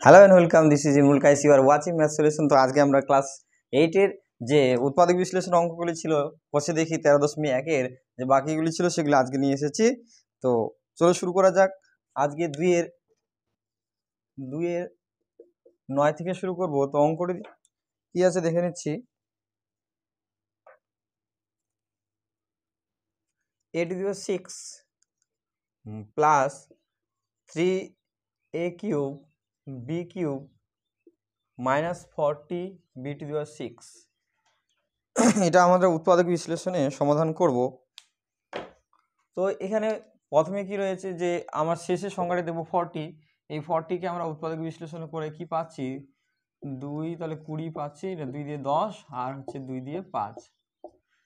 Hello and welcome, this is Imrul Kayes, you are watching math solution. তো আজকে আমরা class 8-এর যে উৎপাদক বিশ্লেষণ অঙ্কগুলি ছিল, কষে দেখি 13.1-এর যে বাকিগুলি ছিল সেগুলো আজকে নিয়ে এসেছি। তো চলো শুরু করা যাক। আজকে 2-এর 9 থেকে শুরু করব। তো অঙ্কটি কি আছে দেখে নিচ্ছি। a⁶ plus 3a³ b³ -40 b⁶ এটা আমাদের উৎপাদক বিশ্লেষণে সমাধান করব। তো এখানে প্রথমে কি রয়েছে যে আমার শেষের সংখ্যাটা দেবো 40। এই 40কে আমরা উৎপাদক বিশ্লেষণ করে কি পাচ্ছি, 2 তাহলে 20 পাচ্ছি, 2 দিয়ে 10 আর হচ্ছে 2 দিয়ে 5।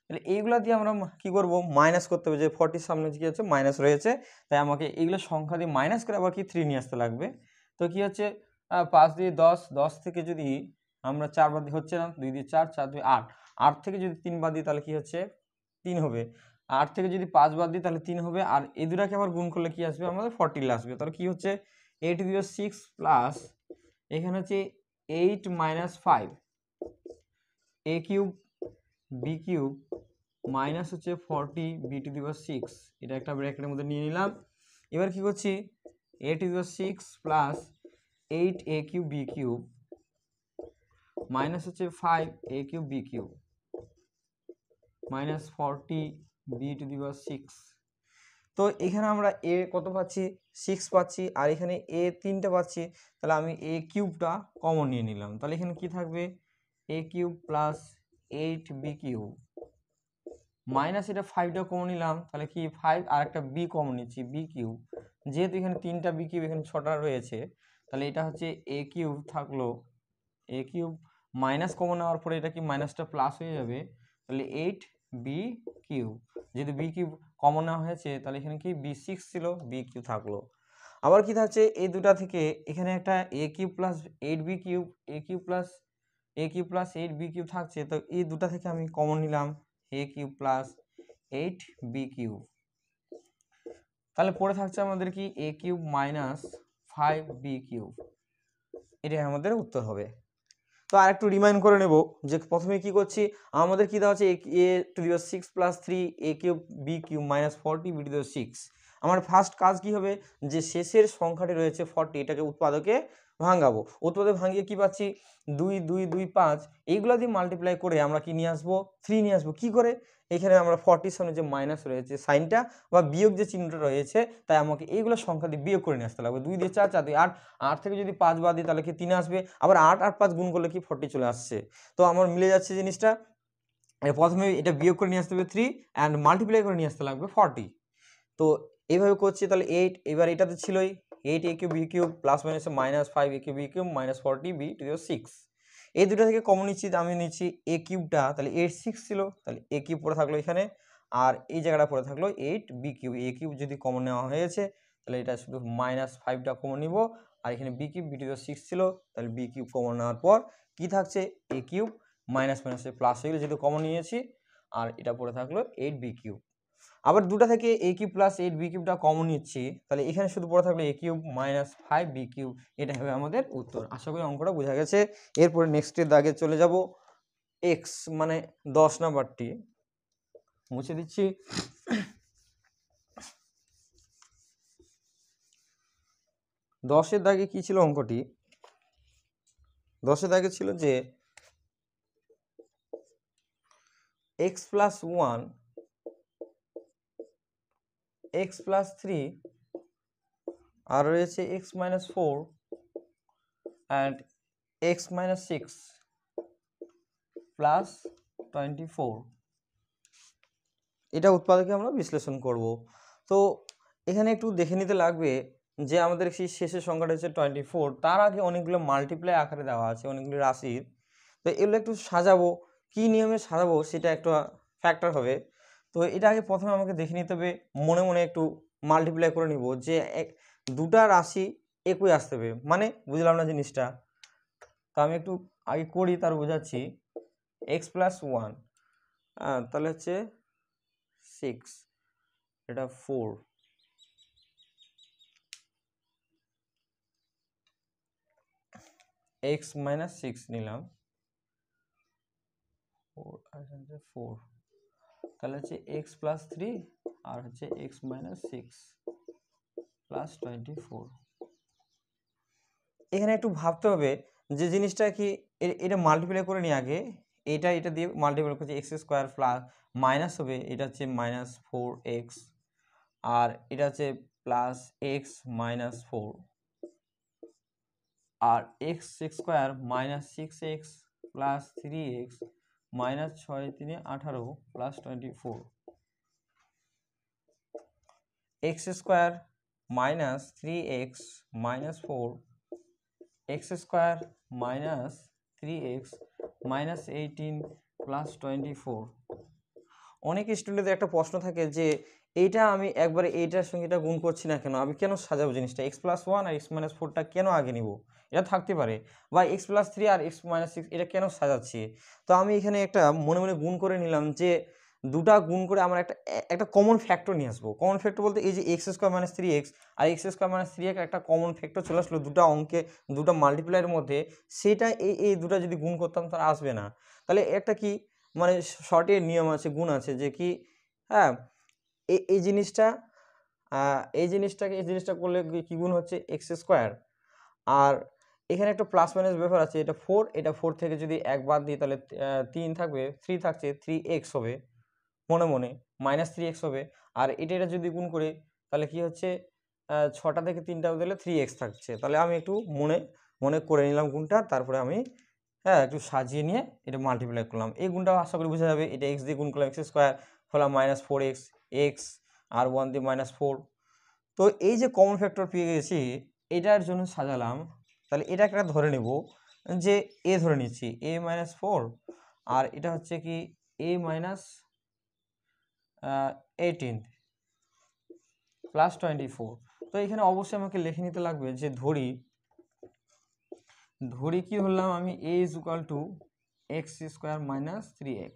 তাহলে এইগুলা দিয়ে আমরা কি করব, মাইনাস করতে হবে। যে 40 সামনে কি আছে, মাইনাস রয়েছে, তাই আমাকে এইগুলো সংখ্যা দিয়ে মাইনাস করে আবার কি 3 নিয়ে আসতে লাগবে। তো কি হচ্ছে, 5 দিয়ে 10, 10 থেকে যদি আমরা 4 বাদ দিই হচ্ছে না, 2 দিয়ে 4, 4 দিয়ে 8, 8 থেকে যদি 3 বাদ দিই তাহলে কি হচ্ছে 3 হবে। 8 থেকে যদি 5 বাদ দিই তাহলে 3 হবে। আর এই দুটাকে আবার গুণ করলে কি আসবে, আমাদের 40 আসবে। তাহলে কি হচ্ছে a⁶ প্লাস এখানে হচ্ছে 8 - 5 a³ b³ মাইনাস হচ্ছে 40 b⁶। এটা একটা ব্র্যাকেটের মধ্যে নিয়ে নিলাম। এবার কি করছি, a⁶ plus 8a³ b³ minus হচ্ছে 5a³ b³ মাইনাস 40 b⁶। তো এখানে আমরা a কত পাচ্ছি, 6 পাচ্ছি, আর এখানে a 3টা পাচ্ছি। তাহলে আমি a³ কমন নিয়ে নিলাম। তাহলে এখানে কি থাকবে, a³ প্লাস 8b³ মাইনাস এটা 5টা কমন নিলাম, তাহলে কি 5 আর একটা b কমন নিচ্ছি b³। যেহেতু এখানে 3টা b³ এখানে 6টা রয়েছে, তাহলে এটা হচ্ছে a³ থাকলো, a³ মাইনাস কমন নেওয়ার পরে এটা কি মাইনাসটা প্লাস হয়ে যাবে। তাহলে 8b³ যেহেতু b³ কমন নেওয়া হয়েছে, তাহলে এখানে কি b6 ছিল, b³ থাকলো। আবার কি থাকছে, এই দুটা থেকে এখানে একটা a³ plus 8b³ a³ plus 8b³ থাকছে। তো এই দুটা থেকে আমি কমন নিলাম a³ প্লাস 8b³। তাহলে পড়ে থাকছে আমাদের কি a³ মাইনাস 5b³। এটাই আমাদের উত্তর হবে। তো আর একটু রিমাইন্ড করে নেব যে প্রথমে কি করছি, আমাদের কি দেওয়া আছে a⁶ plus 3a³ b³ minus 40 b⁶। আমার ফার্স্ট কাজ কি হবে, যে শেষের সংখ্যাটি রয়েছে 40, এটাকে উৎপাদকে ভাঙাবো। উৎপাদকে ভাঙিয়ে কি পাচ্ছি, 2 2 2 5, এইগুলো দিয়ে মাল্টিপ্লাই করে আমরা কি নিয়ে আসবো, 3 নিয়ে আসবো। কি করে, এখানে আমরা 40 সামনে যে মাইনাস রয়েছে সাইনটা বা বিয়োগ যে চিহ্নটা রয়েছে, তাই আমাকে এইগুলো সংখ্যা দিয়ে বিয়োগ করে নিয়ে আসতে লাগবে। 2 দিয়ে 4, 4 দিয়ে 8, 8 থেকে যদি 5 বাদ দিই তাহলে কি 3 আসবে। আবার 8 আর 5 গুণ করলে কি 40 চলে আসছে। তো আমার মিলে যাচ্ছে জিনিসটা। প্রথমে এটা বিয়োগ করে নিয়ে আসতে হবে 3 অ্যান্ড মাল্টিপ্লাই করে নিয়ে আসতে লাগবে 40। তো এইভাবে করছি। তাহলে 8, এবার এটাতে ছিলই 8a³ b³ প্লাস মাইনাসে minus 5a³ b³ minus 40 b⁶। এই দুটো থেকে কমন নিচ্ছি, আমি নিচ্ছি a³টা, তাহলে 8 6 ছিল, তাহলে a³ পড়ে থাকলো এখানে, আর এই জায়গাটা পড়ে থাকলো 8b³ a³ যদি কমন নেওয়া হয়েছে তাহলে এটা শুধু মাইনাস 5টা কমন নিব, আর এখানে b³ b⁶ ছিল, তাহলে b³ কমন নেওয়ার পর কি থাকছে, a³ মাইনাস মাইনাসে প্লাস হয়ে গেলে যেহেতু কমন নিয়েছি, আর এটা পড়ে থাকলো 8b³। আবার দুটা থেকে a³ প্লাস 8b³ কমন নিচ্ছি, তাহলে এখানে শুধু পড়ে থাকলো a³ মাইনাস 5b³। এটা হবে আমাদের উত্তর। আশা করি অঙ্কটা বোঝা গেছে। এরপরে নেক্সটের দাগে চলে যাব। x মানে 10 নাম্বারটি মুছে দিচ্ছি। 10-এর দাগে কি ছিল অঙ্কটি, 10-এর দাগে ছিল যে x প্লাস 1 x প্লাস 3 আর রয়েছে x minus 4 and x minus 6 plus 24। এটা উৎপাদকে আমরা বিশ্লেষণ করব। তো এখানে একটু দেখে নিতে লাগবে যে আমাদের সেই শেষের সংখ্যাটা হচ্ছে 24, তার আগে অনেকগুলো মাল্টিপ্লাই আকারে দেওয়া আছে অনেকগুলো রাশির। তো এগুলো একটু সাজাবো, কি নিয়মে সাজাবো সেটা একটা ফ্যাক্টর হবে। তো এটা আগে প্রথমে আমাকে দেখে নিতে হবে, মনে মনে একটু মাল্টিপ্লাই করে নিব যে দুটা রাশি একই আসতে হবে, মানে বুঝলাম না জিনিসটা। তো আমি একটু আগে করি, তার বোঝাচ্ছি। x প্লাস 1 তাহলে হচ্ছে 6, এটা 4, এক্স মাইনাস সিক্স নিলাম, 4 তাহলে হচ্ছে এক্স প্লাস থ্রি আর হচ্ছে এক্স মাইনাস সিক্স প্লাস 24। এখানে একটু ভাবতে হবে যে জিনিসটা কি, এটা মাল্টিপ্লাই করে নিই আগে, এটা দিয়ে মাল্টিপ্লাই করছি, এক্স স্কোয়ার প্লাস মাইনাস হবে, এটা হচ্ছে মাইনাস 4x, আর এটা হচ্ছে প্লাস এক্স মাইনাস 4, আর x square minus 6x plus 3x minus 6 3 18 plus 24, x square minus 3x minus 4 x square minus 3x minus 18 plus 24। অনেক স্টুডেন্টদের একটা প্রশ্ন থাকে যে এইটা আমি একবারে এইটার সঙ্গে এটা গুণ করছি না কেন, আমি কেন সাজাবো জিনিসটা, এক্স প্লাস ওয়ান আর এক্স মাইনাস ফোরটা কেন আগে নিব, এটা থাকতে পারে, বা এক্স প্লাস থ্রি আর এক্স মাইনাস সিক্স এটা কেন সাজাচ্ছি। তো আমি এখানে একটা মনে মনে গুণ করে নিলাম যে দুটা গুণ করে আমরা একটা কমন ফ্যাক্টর নিয়ে আসবো। কমন ফ্যাক্টর বলতে এই যে x square minus three x আর x square minus three x একটা কমন ফ্যাক্টর চলে আসলো দুটা অঙ্কে, দুটা মাল্টিপ্লাইয়ের মধ্যে, সেটা এই দুটা যদি গুণ করতাম তার আসবে না। তাহলে একটা কি মানে শর্টের নিয়ম আছে, গুণ আছে যে কি, হ্যাঁ এই জিনিসটা করলে কি গুণ হচ্ছে এক্স স্কোয়ার, আর এখানে একটা প্লাস মাইনাস ব্যাপার আছে, এটা ফোর থেকে যদি এক বাদ দিই তাহলে 3 থাকবে, 3 থাকছে 3x হবে, মনে মনে মাইনাস 3x হবে, আর এটা যদি গুণ করি তাহলে কি হচ্ছে 6টা থেকে 3টা দিলে 3x থাকছে। তাহলে আমি একটু মনে মনে করে নিলাম গুণটা, তারপরে আমি একটু সাজিয়ে নিয়ে এটা মাল্টিপ্লাই করলাম। এই গুণটা আশা করি বোঝা যাবে, এটা এক্স দিয়ে গুণ করলাম এক্স স্কোয়ার হলাম মাইনাস 4x এক্স আর 1 দিয়ে মাইনাস 4। তো এই যে কমন ফ্যাক্টর পেয়ে গেছি এটার জন্য সাজালাম, তাহলে এটা একটা ধরে নেব যে এ ধরে নিচ্ছি এ মাইনাস 4, আর এটা হচ্ছে কি এ মাইনাস 18 প্লাস 24। তো এখানে অবশ্যই আমাকে লিখে নিতে লাগবে যে ধরি কি ধরলাম আমি, a is equal to x square minus 3x,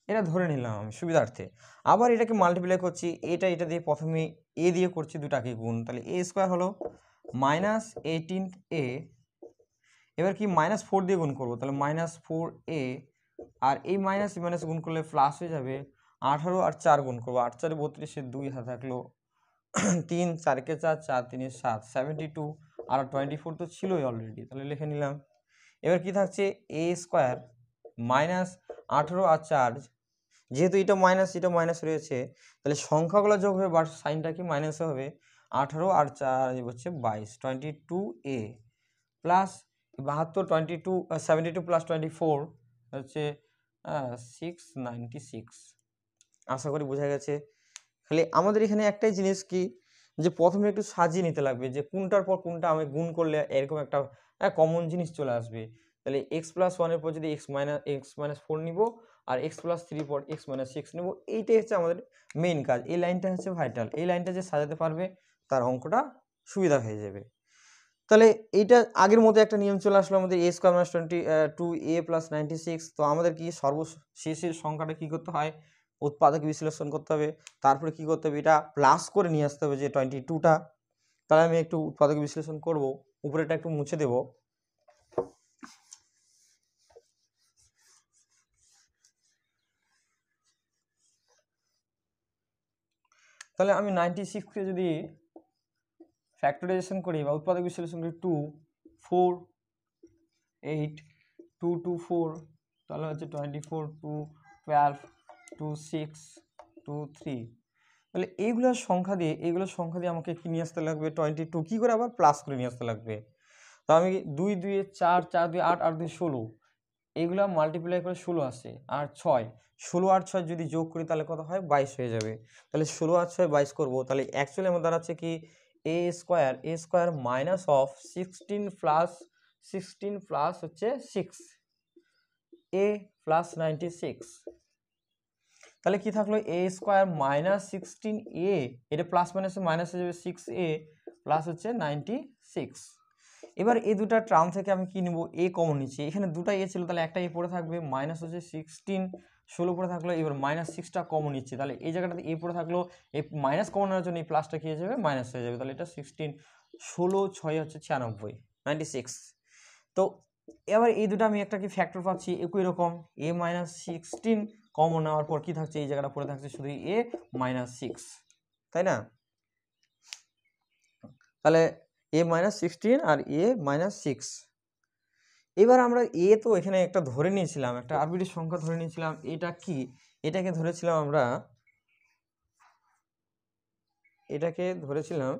এটা ধরে নিলাম আমি সুবিধার্থে। আবার এটাকে মাল্টিপ্লাই করছি, এটা দিয়ে প্রথমে এ দিয়ে করছি দুটাকে গুণ, তাহলে এ স্কোয়ার হলো মাইনাস 18a, এবার কি মাইনাস 4 দিয়ে গুণ করবো, তাহলে মাইনাস 4a, আর এই মাইনাস গুণ করলে প্লাস হয়ে যাবে 18, আর 4 গুণ করবো, 8 4 32, 2 হাতে থাকলো 3 4 কে 4 4 3 7 72, আর 24 তো ছিলই অলরেডি, তাহলে লিখে নিলাম। এবার কি থাকছে এ স্কোয়ার মাইনাস 18 আর 4, যেহেতু এটা মাইনাস রয়েছে তাহলে সংখ্যাগুলো যোগ হয়ে সাইনটা কি মাইনাস হবে, 18 আর 4 হচ্ছে 22 22a প্লাস 72 72 প্লাস 24 হচ্ছে 696। আশা করি বোঝা গেছে। খালি আমাদের এখানে একটাই জিনিস কি, যে প্রথমে একটু সাজিয়ে নিতে লাগবে যে কোনটার পর কোনটা আমি গুণ করলে এরকম একটা কমন জিনিস চলে আসবে। তাহলে এক্স প্লাস ওয়ানের পর যদি এক্স মাইনাস 4 নিব, আর এক্স প্লাস থ্রির পর এক্স মাইনাস 6 নেব, এইটাই হচ্ছে আমাদের মেইন কাজ। এই লাইনটা হচ্ছে ভাইটাল, এই লাইনটা যে সাজাতে পারবে তার অঙ্কটা সুবিধা হয়ে যাবে। তাহলে এইটা আগের মতো একটা নিয়ম চলে আসলো আমাদের, এ স্কোয়ার মাইনাস 22a প্লাস 96। তো আমাদের কি সর্বশেষের সংখ্যাটা কি করতে হয়, উৎপাদক বিশ্লেষণ করতে হবে, তারপরে কি করতে হবে এটা প্লাস করে নিয়ে আসতে হবে যে 22টা। তাহলে আমি একটু উৎপাদক বিশ্লেষণ করব, উপরেটা একটু মুছে দেব। তাহলে আমি 96কে যদি ফ্যাক্টরাইজেশন করি বা উৎপাদক বিশ্লেষণ করি 2 4 8 2 2 4, তাহলে হচ্ছে 24 2 12 2 6 2 3। তাহলে এইগুলোর সংখ্যা দিয়ে আমাকে কি নিয়ে আসতে লাগবে 22, কি করে আবার প্লাস করে নিয়ে আসতে লাগবে। তো আমি 2 2 4 4 2 8 8 2 16, এইগুলো মাল্টিপ্লাই করে 16 আসে, আর 6 16 আর 6 যদি যোগ করি তাহলে কত হয় 22 হয়ে যাবে। তাহলে 16 আর 6 22 করবো, তাহলে অ্যাকচুয়ালি আমার দাঁড়াচ্ছে কি এ স্কোয়ার মাইনাস অফ 16 প্লাস হচ্ছে 6 এ প্লাস 96। তাহলে কি থাকলো এ স্কোয়ার মাইনাস 16a, এটা প্লাস মাইনাস হয়ে যাবে 6a প্লাস হচ্ছে 96। এবার এই দুটা টার্ম থেকে আমি কি নিব, এ কমন নিচ্ছি, এখানে দুটা এ ছিল তাহলে একটা এ পড়ে থাকবে, মাইনাস হচ্ছে 16 পড়ে থাকলো, এবার মাইনাস 6টা কমন নিচ্ছি, তাহলে এই জায়গাটাতে এ পড়ে থাকলো, এই মাইনাস কমন নেওয়ার জন্য এই প্লাসটা কি হয়ে যাবে মাইনাস হয়ে যাবে, তাহলে এটা 16 16 6 হচ্ছে 96 96। তো তো এবার এই দুটো আমি একটা কি ফ্যাক্টর পাচ্ছি একই রকম, a মাইনাস 16 কমন নেওয়ার পর কি থাকছে, এই জায়গাটা পড়ে থাকছে শুধু a মাইনাস 6, তাই না? তাহলে a মাইনাস 16 আর a মাইনাস 6। এবার আমরা a তো এখানে একটা ধরে নিয়েছিলাম, একটা আরবিট্রারি সংখ্যা ধরে নিয়েছিলাম, এটা কি, এটাকে ধরেছিলাম আমরা, এটাকে ধরেছিলাম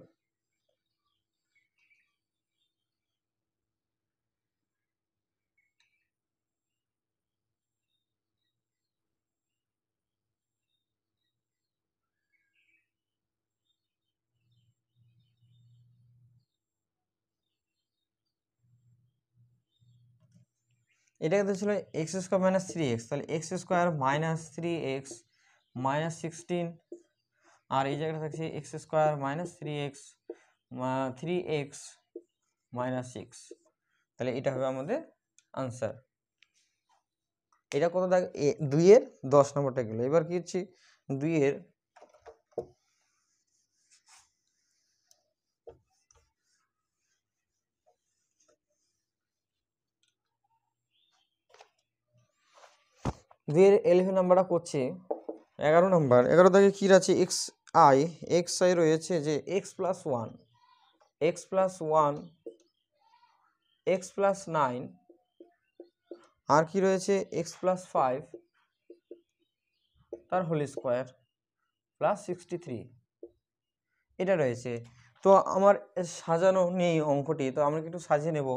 এটাকে ধরেছিল এক্স স্কোয়ার মাইনাস 3x, তাহলে x square minus 3x minus 16, আর এই জায়গাটা থাকছে x square minus 3x minus 6, তাহলে এটা হবে আমাদের আনসার। এটা কত দাগ, 2 এর 10 নম্বরটা গেল। এবার কি হচ্ছে 2 এর দুইয়ের 11 নাম্বারটা করছে 11 নাম্বার। 11 দাগে কি আছে, এক্স আই রয়েছে যে x plus 1, x plus 1, x plus 9, আর কি রয়েছে এক্স প্লাস 5 তার হোল স্কোয়ার প্লাস 63, এটা রয়েছে। তো আমার সাজানো নেই অঙ্কটি, তো আমরা একটু সাজিয়ে নেব।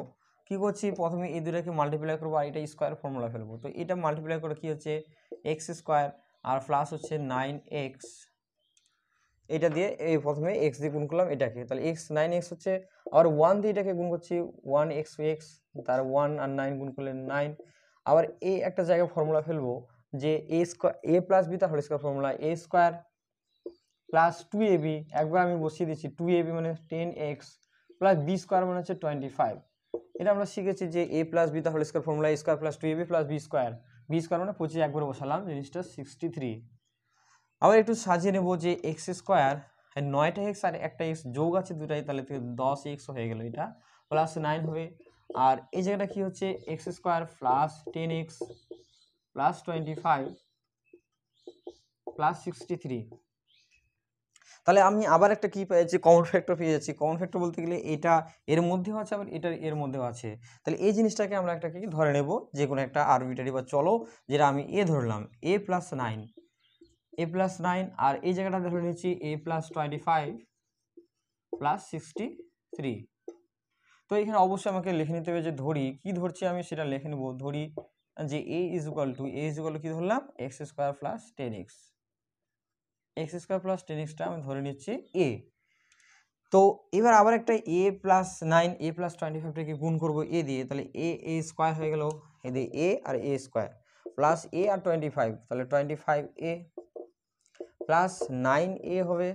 কি করছি, প্রথমে এই দুটাকে মাল্টিপ্লাই করবো আর এটা স্কোয়ার ফর্মুলা ফেলবো। তো এটা মাল্টিপ্লাই করে কি হচ্ছে এক্স স্কোয়ার আর প্লাস হচ্ছে 9x, এটা দিয়ে এই প্রথমে এক্স দিয়ে গুণ করলাম এটাকে, তাহলে এক্স 9x হচ্ছে, আর 1 দিয়ে এটাকে গুণ করছি 1x, তার 1 আর 9 গুণ করলে 9। আবার এই একটা জায়গায় ফর্মুলা ফেলবো যে a square, A plus b তার whole square formula, a square plus 2ab, একবার আমি বসিয়ে দিচ্ছি 2ab মানে 10x প্লাস বি স্কোয়ার মানে হচ্ছে 25। এটা আমরা শিখেছি যে এ প্লাস বি তার whole square formula a square plus 2ab plus b square মানে 25 একবার বসালাম, জিনিসটা 63। আবার একটু সাজিয়ে নেব যে এক্স স্কোয়ার 9টা এক্স আর একটা এক্স যোগ আছে দুটাই, তাহলে 10x হয়ে গেল, এটা প্লাস 9 হবে। আর এই জায়গাটা কি হচ্ছে x square plus 10x plus 25 plus 63। তাহলে আমি আবার একটা কি পেয়েছি, কমন ফ্যাক্টর পেয়ে যাচ্ছি। কমন ফ্যাক্টর বলতে গেলে এটা এর মধ্যেও আছে আবার এটা এর মধ্যেও আছে, তাহলে এই জিনিসটাকে আমরা একটা কি ধরে নেব, যে কোনো একটা আরবিটারি বা চলো, যেটা আমি এ ধরলাম এ প্লাস 9, এ প্লাস 9, আর এই জায়গাটা ধরে নিচ্ছি এ প্লাস 25 প্লাস 63। তো এখানে অবশ্যই আমাকে লিখে নিতে হবে যে ধরি, কি ধরছি আমি সেটা লিখে নেব। ধরি যে এ ইজ ইকুয়াল টু কি ধরলাম x square plus 10x, x square plus 10xটা আমি ধরে নিচ্ছি এ। তো এবার আবার একটা এ প্লাস 9 এ প্লাস 25টাকে গুণ করবো এ দিয়ে, তাহলে এ স্কোয়ার হয়ে গেল, এ দিয়ে এ আর এ স্কোয়ার প্লাস এ আর 25, তাহলে 25a প্লাস 9a হবে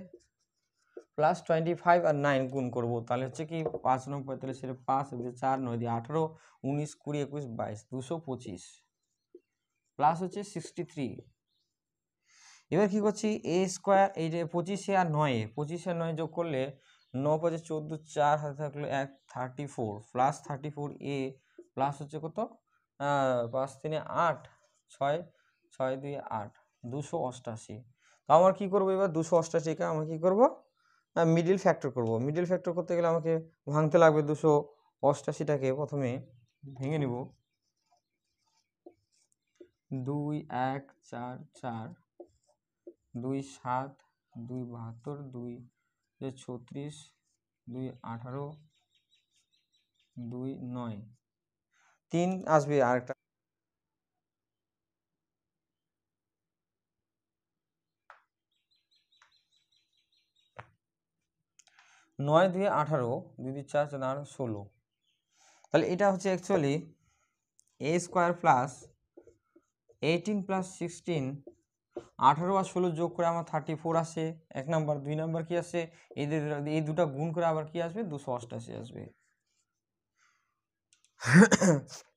প্লাস 25 আর 9 গুণ করবো, তাহলে হচ্ছে কি 5 9 45 5 4 9 দিয়ে 18 19 20 21 22 225 প্লাস হচ্ছে 63। এবার কি করছি এ স্কোয়ার, এই যে 25 আর 9 যোগ করলে 9 5 14 4 হাতে থাকলো 1 34 প্লাস 34a প্লাস হচ্ছে কত 5 3 8 6 6 2 8 288। তো আমার কি করবো এবার 288কে আমার কি করবো মিডিল ফ্যাক্টর করব। মিডিল ফ্যাক্টর করতে গেলে আমাকে ভাঙতে লাগবে 288টাকে, প্রথমে ভেঙে নিব 2 1 4 4 2 7 2 72 2 36 2 18 2 9 3 আসবে আরেকটা 9 2 18 2 2 4 4 8 16, তাহলে এটা হচ্ছে অ্যাকচুয়ালি এ স্কোয়ার প্লাস 18 প্লাস 16, 18 আর 16 যোগ করে আমার 34 আসে এক নাম্বার। 2 নাম্বার কি আসে এই দুটো গুণ করে আবার কি আসবে 288 আসবে।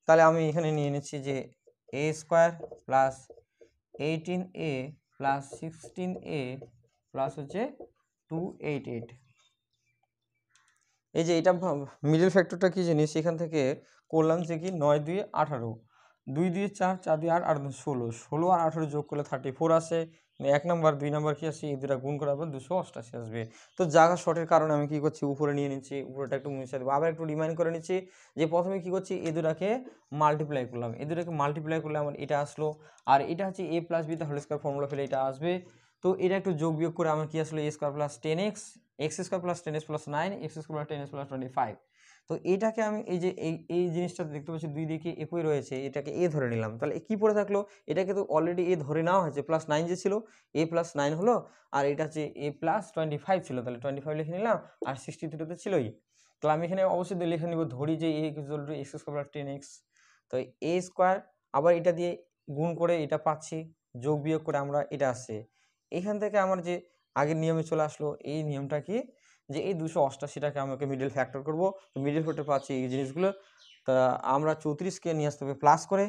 তাহলে আমি এখানে নিয়ে নিচ্ছি যে a square plus 18a plus 16a plus হচ্ছে 288, এই যে এটা মিডল ফ্যাক্টরটা কি জিনিস, এখান থেকে করলাম যে কি 9 2 18, 2 2 4, 4 2 8, 8 2 16, 16 আর 18 যোগ করলে 34 আসে। 1 নাম্বার 2 নাম্বার কি আসে, এই দুটা গুণ করার পর 288 আসবে। তো জায়গা শর্টের কারণে আমি কি করছি, উপরে নিয়ে নিচ্ছি, উপরেটা একটু মুছে দেবো। আবার একটু রিমাইন্ড করে নিচ্ছি যে প্রথমে কি করছি, এই দুটাকে মাল্টিপ্লাই করলাম, এই দুটাকে মাল্টিপ্লাই করলে আমার এটা আসলো, আর এটা হচ্ছে a plus B, whole square formula ফেলে এটা আসবে। তো এটা একটু যোগ বিয়োগ করে আমার কি আসলো, a square plus 10x, x square plus 10x plus 9, x square plus 10x plus 25। তো এটাকে আমি এই যে এই জিনিসটা দেখতে পাচ্ছি দুই দিকে একই রয়েছে, এটাকে a ধরে নিলাম। তাহলে কি পড়ে থাকলো, এটাকে তো অলরেডি a ধরে নেওয়া হয়েছে, প্লাস 9 যে ছিল, a প্লাস 9 হলো, আর এটা হচ্ছে a প্লাস 25 ছিল, তাহলে 25 লিখে নিলাম, আর 63 তো ছিলই। তাহলে আমি এখানে অবশ্যই লিখে নিব, ধরি যে a equal to x square plus 10x। তো a স্কয়ার আবার এটা দিয়ে গুণ করে এটা পাচ্ছি, যোগ বিয়োগ করে আমরা এটা আসছে। এখান থেকে আমার যে আগের নিয়মে চলে আসলো, এই নিয়মটা কি, যে এই 288টাকে আমাকে মিডল ফ্যাক্টর করব। মিডল ফ্যাক্টর পাচ্ছি এই জিনিসগুলো, তা আমরা 34কে নিয়ে আসতে হবে প্লাস করে,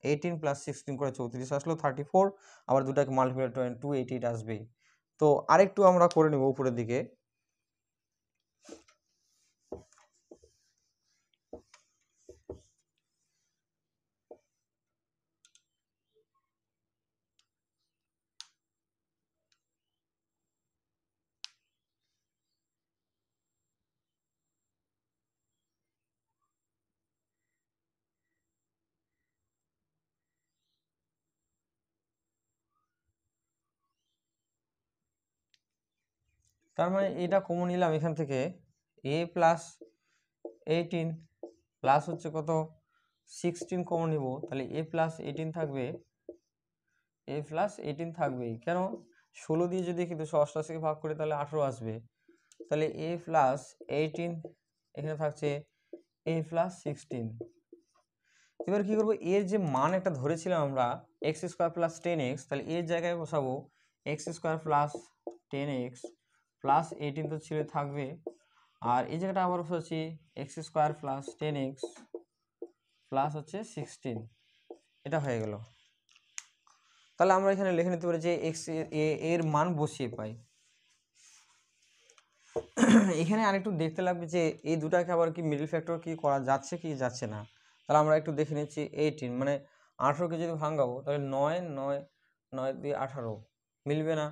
18 প্লাস 16 করে 34 আসলো 34, আবার দুটাকে মাল্টিপ্লাই 288 আসবে। তো আরেকটু আমরা করে নেব উপরের দিকে। তার মানে এটা কমন নিলাম এখান থেকে, a প্লাস 18 প্লাস হচ্ছে কত 16 কমন নিব, তাহলে a প্লাস 18 থাকবে, a প্লাস 18 থাকবেই। কেন, 16 দিয়ে যদি কিন্তু 288কে ভাগ করে তাহলে 18 আসবে। তাহলে a প্লাস 18 এখানে থাকছে a প্লাস 16। এবার কি করবো, এর যে মান একটা ধরেছিলাম আমরা এক্স স্কোয়ার প্লাস 10x, তাহলে এর জায়গায় বসাবো x square plus 10x plus 18 তো ছিল থাকবে, আর এই জায়গাটা আবার বসাচ্ছি x square plus 10x plus হচ্ছে 16, এটা হয়ে গেল। তাহলে আমরা এখানে লিখে নিতে পারি যে এক্স এর মান বসিয়ে পাই। এখানে আরেকটু দেখতে লাগবে যে এই দুটাকে আবার কি মিডল ফ্যাক্টর কি করা যাচ্ছে কি যাচ্ছে না। তাহলে আমরা একটু দেখে নিচ্ছি, 18 মানে 18কে যদি ভাঙাবো তাহলে 9 9 9 দিয়ে 18 মিলবে না,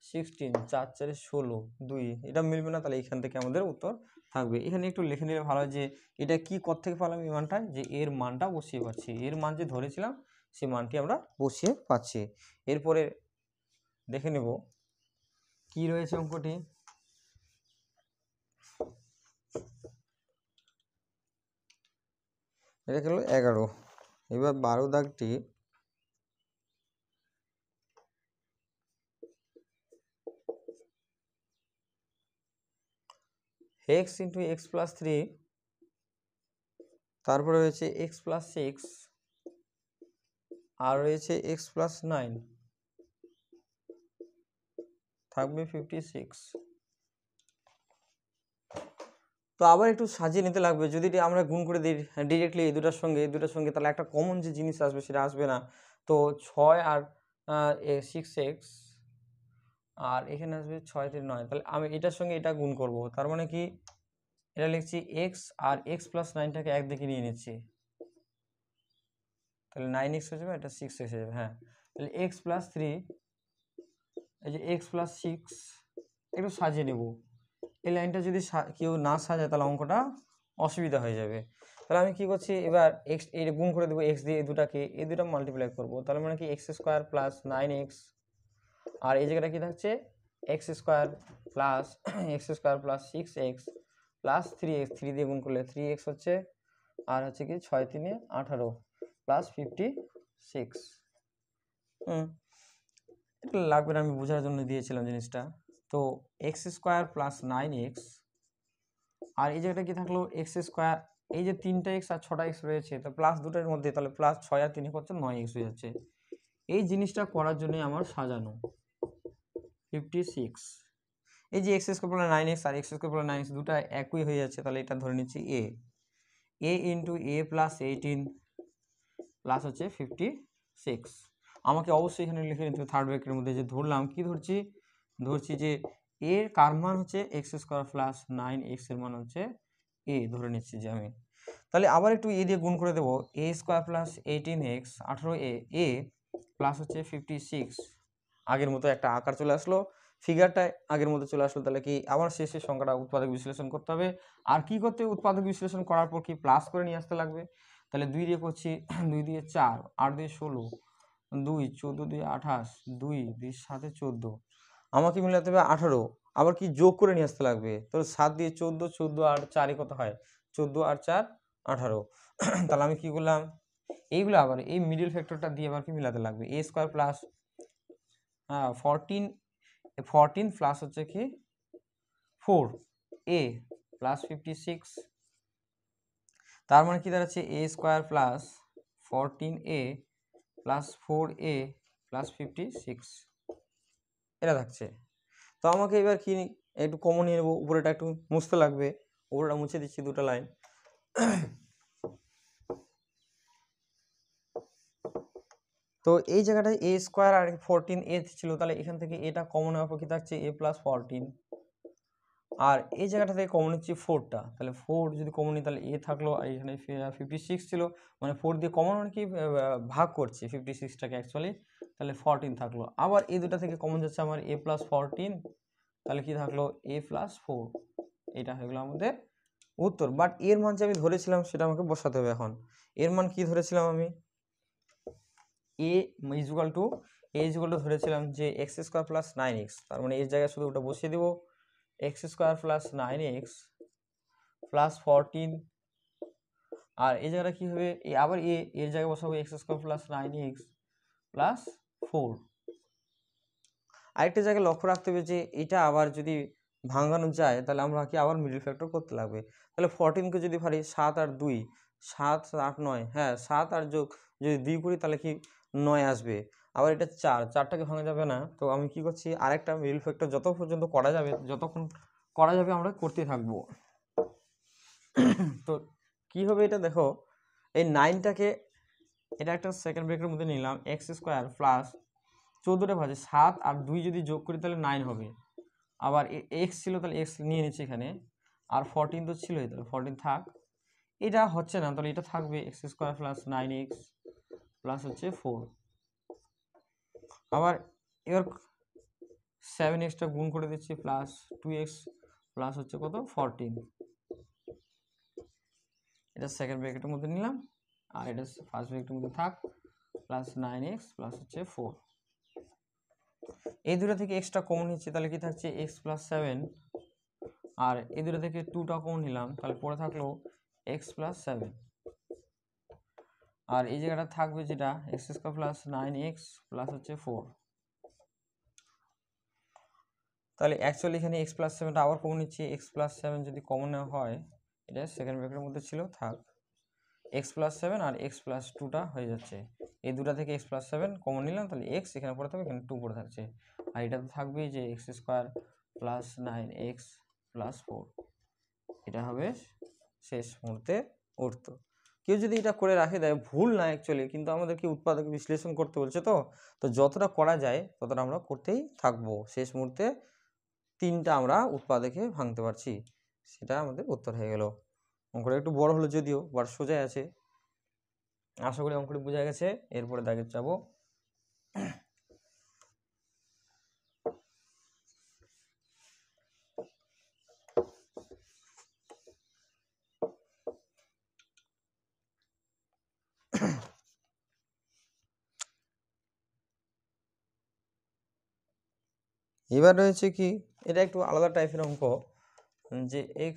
16 4 4 16 2 এটা মিলবে না, তাহলে এখান থেকে আমাদের উত্তর থাকবে। এখানে একটু লিখে নিলে ভালো হয় যে এটা কি কত থেকে পেলাম এই মানটা, যে এর মানটা বসিয়ে পাচ্ছি, এর মান যে ধরেছিলাম সেই মানটি আমরা বসিয়ে পাচ্ছি। এরপরে দেখে নেব কি রয়েছে অঙ্কটি। এটা গেল 11। এবার 12 দাগটি, x ইন্টু এক্স প্লাস 3, তারপরে রয়েছে এক্স প্লাস 6, আর রয়েছে এক্স প্লাস 9, থাকবে 56। তো আবার একটু সাজিয়ে নিতে লাগবে, যদি আমরা গুণ করে দিই ডিরেক্টলি এই দুটার সঙ্গে তাহলে একটা কমন যে জিনিস আসবে সেটা আসবে না। তো 6 আর 6x, আর এখানে আসবে 6 3 9, তাহলে আমি এটার সঙ্গে এটা গুণ করব, তার মানে কি এটা লিখছি x আর x প্লাস 9টাকে একদিকে নিয়ে নিচ্ছি, তাহলে 9x হয়ে যাবে, এটা 6x হয়ে যাবে। হ্যাঁ, তাহলে x প্লাস 3, এই যে x প্লাস 6 একটু সাজিয়ে নেব। এই লাইনটা যদি কেউ না সাজায় তাহলে অঙ্কটা অসুবিধা হয়ে যাবে। তাহলে আমি কি করছি, এবার x এর গুণ করে দেবো, x দিয়ে এই দুটা মাল্টিপ্লাই করব, তাহলে মানে কি এক্স স্কোয়ার প্লাস 9x, আর এই জায়গাটা কি থাকছে x square plus 6x plus 3x, 3 দিয়ে গুণ করলে 3x হচ্ছে, আর হচ্ছে কি 6 3 18 প্লাস 56। এটা লাগবে না, আমি বোঝার জন্য দিয়েছিলাম জিনিসটা। তো এক্স স্কোয়ার প্লাস 9x, আর এই জায়গাটা কি থাকলো এক্স স্কোয়ার, এই যে 3টা এক্স আর 6টা এক্স রয়েছে, তো প্লাস দুটোর মধ্যে তাহলে প্লাস 6 আর 3 করছে 9x হয়ে যাচ্ছে। এই জিনিসটা করার জন্য আমার সাজানো 56। এই যে এক্স স্কোয়ার প্লাস 9x আর এক্স স্কোয়ার প্লাস 9x দুটো একই হয়ে যাচ্ছে, তাহলে এটা ধরে নিচ্ছি a into a plus 18 plus হচ্ছে 56। আমাকে অবশ্যই এখানে লিখে নিতে হবে থার্ড ব্র্যাকেটের মধ্যে, যে ধরলাম কি ধরছি যে এর কার মান হচ্ছে এক্স স্কোয়ার প্লাস 9x এর মান হচ্ছে এ ধরে নিচ্ছি যে আমি, তাহলে আবার একটু এ দিয়ে গুণ করে দেবো, এ স্কোয়ার প্লাস 18x 18a এ প্লাস হচ্ছে 56, আগের মতো একটা আকার চলে আসলো, ফিগারটা আগের মতো চলে আসলো। তাহলে কি আবার শেষে সংখ্যাটা উৎপাদক বিশ্লেষণ করতে হবে, আর কি করতে হবে, উৎপাদক বিশ্লেষণ করার পর কি প্লাস করে নিয়ে আসতে লাগবে। তাহলে 2 দিয়ে করছি, 2 দিয়ে 4, 8 দিয়ে 16, 2 14 দিয়ে 28, 2 2 7 14, আমাকে মিলাতে হবে 18, আবার কি যোগ করে নিয়ে আসতে লাগবে। তো 7 দিয়ে 14, 14 আর 4 কত হয়, 14 আর 4 18। তাহলে আমি কি করলাম, এইগুলো আবার এই মিডল ফ্যাক্টরটা দিয়ে আবার কি মিলাতে লাগবে, এ স্কোয়ার প্লাস 14 প্লাস হচ্ছে কি 4a প্লাস 56, তার মানে কি দাঁড়াচ্ছে a square plus 14a plus 4a plus 56, এটা থাকছে। তো আমাকে এবার কি একটু কমন নিয়ে নেবো, উপরেটা একটু মুছতে লাগবে, উপরেটা মুছে দিচ্ছি দুটো লাইন। তো এই জায়গাটায় এ স্কোয়ার আর 14a ছিল, তাহলে এখান থেকে এটা কমন হওয়ার পর কি থাকছে এ প্লাস 14, আর এই জায়গাটা থেকে কমন হচ্ছে 4টা, তাহলে 4 যদি কমন নিই তাহলে এ থাকলো, আর এখানে 56 ছিল, মানে 4 দিয়ে কমন মানে কি ভাগ করছে 56টাকে অ্যাকচুয়ালি, তাহলে 14 থাকলো। আবার এই দুটা থেকে কমন যাচ্ছে আমার এ প্লাস 14, তাহলে কি থাকলো এ প্লাস 4, এটা হয়ে গেলো আমাদের উত্তর। বাট এর মান যে আমি ধরেছিলাম সেটা আমাকে বসাতে হবে। এখন এর মান কি ধরেছিলাম আমি, এ ইজুয়াল টু ধরেছিলাম যে এক্স স্কোয়ার প্লাস 9x, তার মানে এর জায়গায় শুধু ওটা বসিয়ে দেবো, x square plus 9x plus 14, আর এই জায়গাটা কি হবে, আবার এর জায়গায় বসাবো x square plus 9x plus 4। আরেকটা জায়গায় লক্ষ্য রাখতে হবে যে এটা আবার যদি ভাঙানো যায় তাহলে আমরা কি আবার মিডল ফ্যাক্টর করতে লাগবে। তাহলে 14কে যদি ভারি 7 আর 2, 7 8 9, হ্যাঁ 7 আর যোগ যদি 2 করি তাহলে কি 9 আসবে। আবার এটা 4টাকে ভাঙা যাবে না, তো আমি কি করছি আরেকটা মিডল ফ্যাক্টর যত পর্যন্ত করা যাবে, যতক্ষণ করা যাবে আমরা করতে থাকবো। তো কি হবে এটা দেখো, এই 9টাকে এটা একটা সেকেন্ড ব্র্যাকেটের মধ্যে নিলাম, এক্স স্কোয়ার প্লাস 14টা ভাজে 7 আর 2 যদি যোগ করি তাহলে 9 হবে। আবার এক্স ছিল তাহলে এক্স নিয়ে নিচ্ছি এখানে, আর 14 তো ছিলই, তাহলে 14 থাক, এটা হচ্ছে না তাহলে এটা থাকবে x square plus 9x plus হচ্ছে 4। আবার এবার 7xটা গুণ করে দিচ্ছি প্লাস 2x প্লাস হচ্ছে কত 14, এটা সেকেন্ড ব্র্যাকেটের মধ্যে নিলাম, আর এটা ফার্স্ট ব্র্যাকেটের মধ্যে থাক, প্লাস 9x প্লাস হচ্ছে 4। এই দুটো থেকে এক্সটা কমন নিচ্ছি, তাহলে কি থাকছে x প্লাস 7, আর এই দুটো থেকে 2টা কমন নিলাম, তাহলে পরে থাকলো x প্লাস 7, আর এই জায়গাটা থাকবে যেটা x square plus 9x plus হচ্ছে 4। তাহলে অ্যাকচুয়ালি এখানে x প্লাস 7টা আবার কমন নিচ্ছি, x প্লাস 7 যদি কমন নেওয়া হয়, এটা সেকেন্ড ব্র্যাকেটের মধ্যে ছিল থাক, x প্লাস 7 আর x প্লাস 2টা হয়ে যাচ্ছে, এই দুটা থেকে x প্লাস 7 কমন নিলাম, তাহলে x এখানে পড়ে থাকবে, এখানে 2 পড়ে থাকছে, আর এটা তো থাকবেই যে x square plus 9x plus 4, এটা হবে শেষ মুহূর্তে উত্তর। কেউ যদি এটা করে রাখে দেয় ভুল না অ্যাকচুয়ালি, কিন্তু আমাদেরকে উৎপাদক বিশ্লেষণ করতে বলছে, তো যতটা করা যায় ততটা আমরা করতেই থাকবো। শেষ মুহূর্তে 3টা আমরা উৎপাদকে ভাঙতে পারছি, সেটা আমাদের উত্তর হয়ে গেল। অঙ্কটা একটু বড় হলো যদিও, বাট সোজাই আছে, আশা করি অঙ্কটি বোঝা গেছে। এরপরে দাগে যাবো, এবার রয়েছে কি, এটা একটু আলাদা টাইপের অঙ্ক, যে x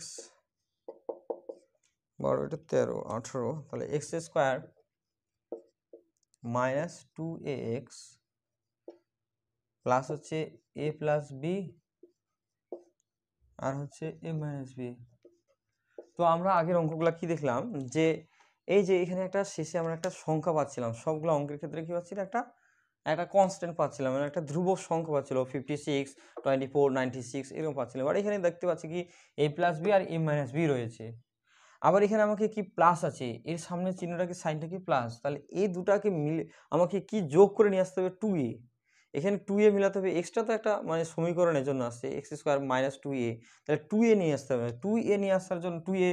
বড়, এটা 13 18, তাহলে x square minus 2ax plus হচ্ছে a প্লাস বি আর হচ্ছে a মাইনাস বি। তো আমরা আগের অঙ্কগুলো কি দেখলাম, যে এই যে এখানে একটা শেষে আমরা একটা সংখ্যা পাচ্ছিলাম, সবগুলো অঙ্কের ক্ষেত্রে কি পাচ্ছিলাম, একটা কনস্ট্যান্ট পাচ্ছিলাম, মানে একটা ধ্রুবক সংখ্যা পাচ্ছিল, 56 24 96 এরকম পাচ্ছিলাম। আর এখানে দেখতে পাচ্ছি কি a প্লাস বি আর a মাইনাস বি রয়েছে। আবার এখানে আমাকে কি প্লাস আছে, এর সামনে চিহ্নটাকে সাইনটা কি প্লাস, তাহলে এই দুটাকে মিলে আমাকে কি যোগ করে নিয়ে আসতে হবে 2a, এখানে 2a মিলাতে হবে, এক্সট্রা তো একটা মানে সমীকরণের জন্য আসছে x স্কোয়ার মাইনাস 2a, তাহলে 2a নিয়ে আসতে হবে, 2a নিয়ে আসার জন্য 2a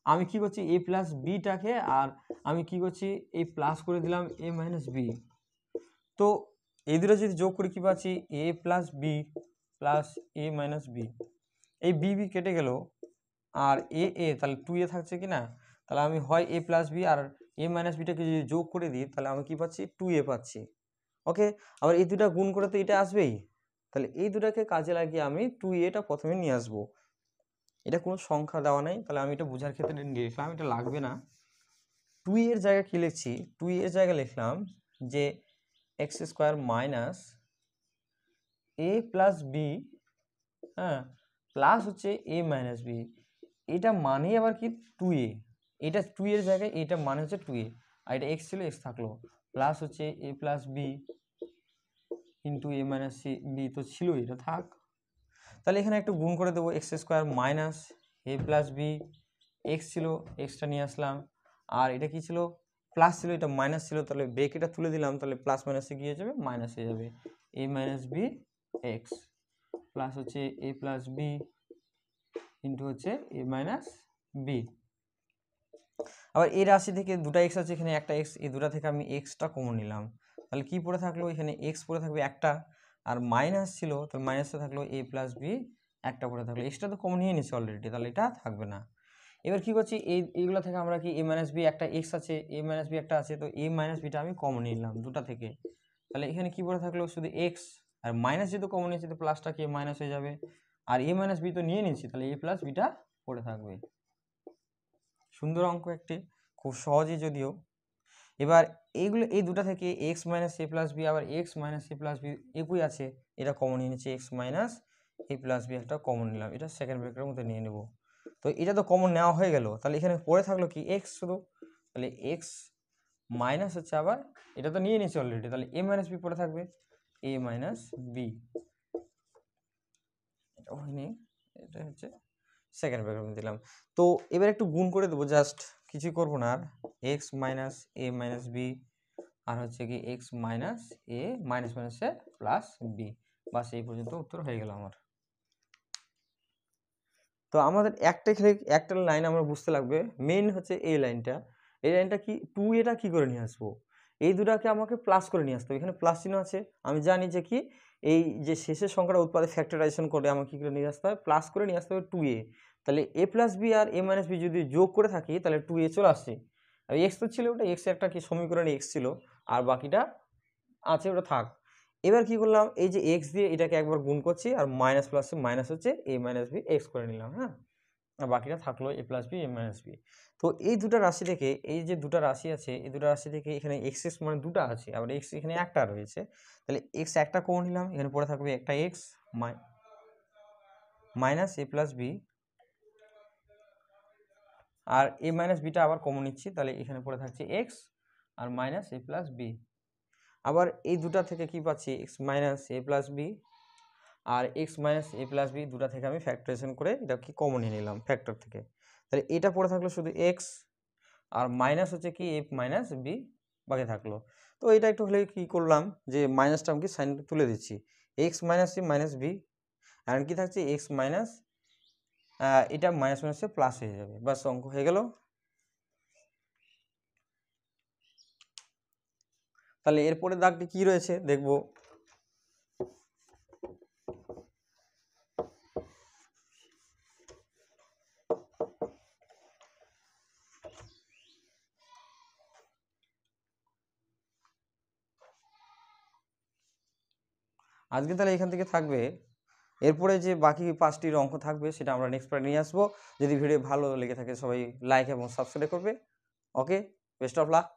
আমি কি করছি এ প্লাস বিটাকে, আর আমি কি করছি এই প্লাস করে দিলাম এ মাইনাস বি। তো এই দুটো যদি যোগ করি কি পাচ্ছি এ প্লাস বি প্লাস এ মাইনাস বি, এই বি বি কেটে গেল আর এ এ তাহলে 2a থাকছে কি না, তাহলে আমি হয় এ প্লাস বি আর এ মাইনাস বিটাকে যদি যোগ করে দিই তাহলে আমি কি পাচ্ছি 2a পাচ্ছি। ওকে, আবার এই দুটা গুণ করে তো এটা আসবেই, তাহলে এই দুটাকে কাজে লাগিয়ে আমি 2aটা প্রথমে নিয়ে আসবো। এটা কোনো সংখ্যা দেওয়া নেই, তাহলে আমি এটা বোঝার ক্ষেত্রে নিয়ে লিখলাম, এটা লাগবে না। 2a এর জায়গায় কি লিখছি, 2a এর জায়গায় লিখলাম যে এক্স স্কোয়ার মাইনাস এ প্লাস বি, হ্যাঁ, প্লাস হচ্ছে এ মাইনাস বি, এটা মানেই আবার কি 2a, এটা 2 এর জায়গায় এটা মানে হচ্ছে 2a, আর এটা এক্স ছিল এক্স থাকলো, প্লাস হচ্ছে এ প্লাস বি ইন্টু এ মাইনাস বি তো ছিল, এটা থাক। তাহলে এখানে একটু গুণ করে দেবো, এক্স স্কোয়ার মাইনাস এ প্লাস বি, এক্স ছিল এক্সটা নিয়ে আসলাম, আর এটা কি ছিল প্লাস ছিল এটা মাইনাস ছিল, তাহলে ব্রেকেটটা তুলে দিলাম, তাহলে প্লাস মাইনাসে গিয়ে যাবে মাইনাস হয়ে যাবে এ মাইনাস বি এক্স, প্লাস হচ্ছে এ প্লাস বি ইন্টু হচ্ছে এ মাইনাস বি। আবার এই রাশি থেকে দুটা এক্স আছে, এখানে একটা এক্স, এই দুটা থেকে আমি এক্সটা কমন নিলাম, তাহলে কি পড়ে থাকলো এখানে এক্স পড়ে থাকবে একটা, আর মাইনাস ছিল তাহলে মাইনাসটা থাকলো এ প্লাস বি একটা পড়ে থাকলো, এক্সটা তো কমন নিয়ে নিচ্ছে অলরেডি, তাহলে এটা থাকবে না। এবার কি করছি এইগুলো থেকে আমরা কি এ মাইনাস বি একটা এক্স আছে, এ মাইনাস বি একটা আছে, তো এ মাইনাস বিটা আমি কমন নিলাম দুটা থেকে, তাহলে এখানে কি পড়ে থাকলো শুধু এক্স, আর মাইনাস যেহেতু কমন নিয়েছি তো প্লাসটা কি মাইনাস হয়ে যাবে, আর এ মাইনাস বি তো নিয়ে নিচ্ছি, তাহলে এ প্লাস বিটা পড়ে থাকবে। সুন্দর অঙ্ক একটি, খুব সহজই যদিও। এবার এইগুলো এই দুটা থেকে এক্স মাইনাস এ প্লাস বি, আবার এক্স মাইনাস এ প্লাস বি একই আছে, এটা কমন নিয়ে নিচ্ছি, এক্স মাইনাস এ প্লাস বি একটা কমন নিলাম, এটা সেকেন্ড ব্র্যাকেটের মধ্যে নিয়ে নেব। তো এটা তো কমন নেওয়া হয়ে গেল, তাহলে এখানে পড়ে থাকলো কি এক্স শুধু, তাহলে এক্স মাইনাস হচ্ছে আবার এটা তো নিয়ে নিচ্ছি অলরেডি, তাহলে এ মাইনাস বি পড়ে থাকবে এ মাইনাস বি, এটা হয়নি, এটা হচ্ছে সেকেন্ড ব্র্যাকেট দিলাম। তো এবার একটু গুণ করে দেবো, জাস্ট কিছুই করবো না আর, এক্স মাইনাস এ মাইনাস বি আর হচ্ছে কি এক্স মাইনাস এ মাইনাস মাইনাসে প্লাস বি, বাস এই পর্যন্ত উত্তর হয়ে গেল আমার। তো আমাদের একটা লাইন আমরা বুঝতে লাগবে, মেইন হচ্ছে এই লাইনটা, এই লাইনটা কি 2a কি করে নিয়ে আসবো, এই দুটাকে আমাকে প্লাস করে নিয়ে আসতে হবে, এখানে প্লাস চিহ্ন আছে, আমি জানি যে কি এই যে শেষের সংখ্যাটা উৎপাদে ফ্যাক্টরাইজেশন করে আমাকে কি করে নিয়ে আসতে হবে, প্লাস করে নিয়ে আসতে হবে 2a, তাহলে এ প্লাস বি আর এ মাইনাস বি যদি যোগ করে থাকি তাহলে 2a চলে আসছে, আর এক্স তো ছিল ওটা এক্স একটা কি সমীকরণে এক্স ছিল, আর বাকিটা আছে ওটা থাক। এবার কি করলাম, এই যে এক্স দিয়ে এটাকে একবার গুণ করছি, আর মাইনাস প্লাসে মাইনাস হচ্ছে এ মাইনাস বি এক্স করে নিলাম, হ্যাঁ, আর বাকিটা থাকলো এ plus B A minus B. তো এই দুটা রাশি থেকে, এই যে দুটা রাশি আছে এই দুটা রাশি থেকে এখানে এক্স এক্স মানে দুটা আছে, আবার এক্স এখানে একটা রয়েছে, তাহলে এক্স একটা কমন নিলাম, এখানে পড়ে থাকবে একটা এক্স মাইনাস এ প্লাস বি, আর এ মাইনাস বিটা আবার কমন নিচ্ছি, তাহলে এখানে পড়ে থাকছে এক্স আর মাইনাস এ প্লাস বি। আবার এই দুটা থেকে কি পাচ্ছি এক্স মাইনাস এ প্লাস বি আর এক্স মাইনাস এ প্লাস বি, দুটা থেকে আমি ফ্যাক্টরাইজেশন করে এটা কি কমন নিয়ে নিলাম ফ্যাক্টর থেকে, তাহলে এটা পড়ে থাকলো শুধু এক্স আর মাইনাস হচ্ছে কি এ মাইনাস বি বাকি থাকলো। তো এটা একটু হলে কি করলাম যে মাইনাসটা আমি সাইন তুলে দিচ্ছি, x minus c minus b, আর কি থাকছে এক্স মাইনাস এটা মাইনাস মাইনাসে প্লাস হয়ে যাবে, বাস অঙ্ক হয়ে গেল। তাহলে এরপরে দাগটি কি রয়েছে দেখবো, আজকে তাহলে এখান থেকে থাকবে, এরপরে যে বাকি 5টির অঙ্ক থাকবে সেটা আমরা নেক্সট পার্টে নিয়ে আসবো। যদি ভিডিও ভালো লেগে থাকে সবাই লাইক এবং সাবস্ক্রাইব করবে। ওকে, বেস্ট অফ লাক।